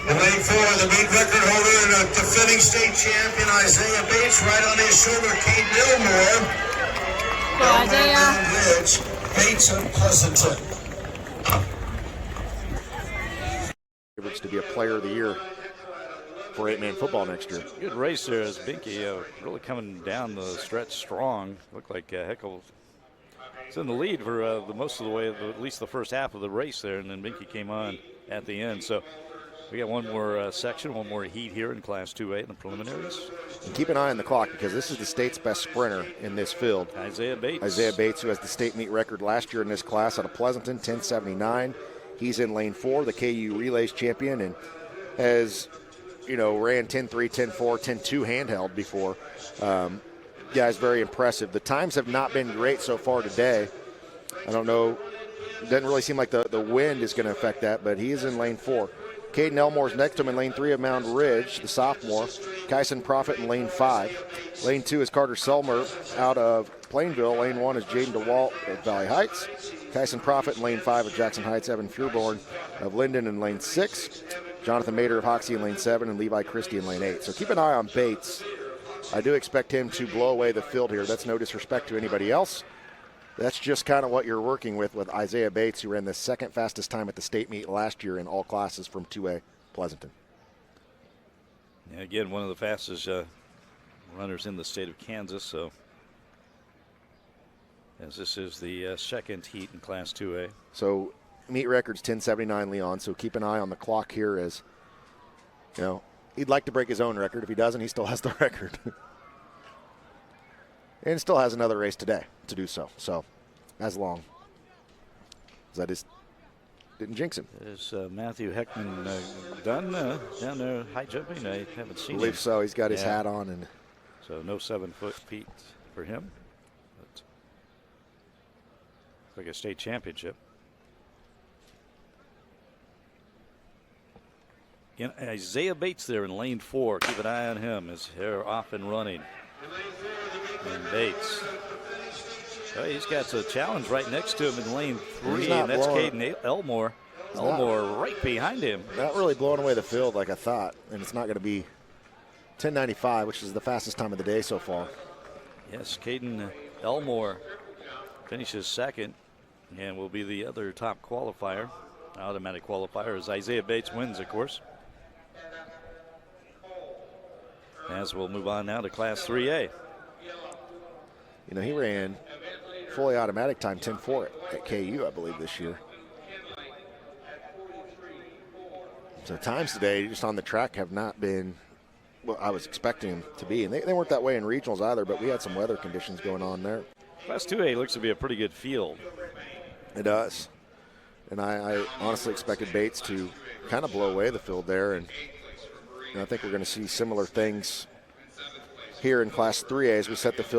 In lane 4, the meet record holder and a defending state champion, Isaiah Bates, right on his shoulder, Kate Milmore. Ridge, Bates of Pleasanton. Favorites to be a player of the year for 8-man football next year. Good race there as Binky really coming down the stretch strong. Looked like Heckel was in the lead for the most of the way, at least the first half of the race there, and then Binky came on at the end. So we got one more section, one more heat here in Class 2A in the preliminaries. And keep an eye on the clock because this is the state's best sprinter in this field. Isaiah Bates. Isaiah Bates, who has the state meet record last year in this class out of Pleasanton, 10:79. He's in lane 4, the KU Relays champion, and has, ran 10:3, 10:4, 10:2 handheld before. Guy's very impressive. The times have not been great so far today. I don't know. It doesn't really seem like the wind is going to affect that, but he is in lane 4. Caden Elmore's next to him in lane 3 of Mound Ridge, the sophomore. Kyson Profit in lane 5. Lane 2 is Carter Selmer out of Plainville. Lane 1 is Jaden DeWalt of Valley Heights. Kyson Profit in lane 5 of Jackson Heights. Evan Fuhrborn of Linden in lane 6. Jonathan Mader of Hoxie in lane 7, and Levi Christie in lane 8. So keep an eye on Bates. I do expect him to blow away the field here. That's no disrespect to anybody else. That's just kind of what you're working with Isaiah Bates, who ran the second fastest time at the state meet last year in all classes from 2A Pleasanton. Yeah, again, one of the fastest runners in the state of Kansas. So, as this is the second heat in Class 2A. So, meet record's 10:79, Leon. So keep an eye on the clock here, as he'd like to break his own record. If he doesn't, he still has the record. And still has another race today to do so. So, as long as I just didn't jinx him. Is Matthew Heckman done down there high jumping? I haven't seen him. I believe so. He's got his hat on. And so no 7-foot feet for him. But like a state championship. Isaiah Bates there in lane 4. Keep an eye on him. His hair off and running. And Bates. Oh, he's got a challenge right next to him in lane 3, and that's Caden Elmore. Elmore right behind him. Not really blowing away the field like I thought, and it's not going to be 10:95, which is the fastest time of the day so far. Yes, Caden Elmore finishes second and will be the other top qualifier. Automatic qualifier as Isaiah Bates wins, of course. As we'll move on now to Class 3A. He ran fully automatic time 10:4 at KU, I believe, this year. So times today just on the track have not been what I was expecting them to be. And they weren't that way in regionals either, but we had some weather conditions going on there. Class 2A looks to be a pretty good field. It does. And I honestly expected Bates to kind of blow away the field there. And I think we're going to see similar things here in Class 3A as we set the field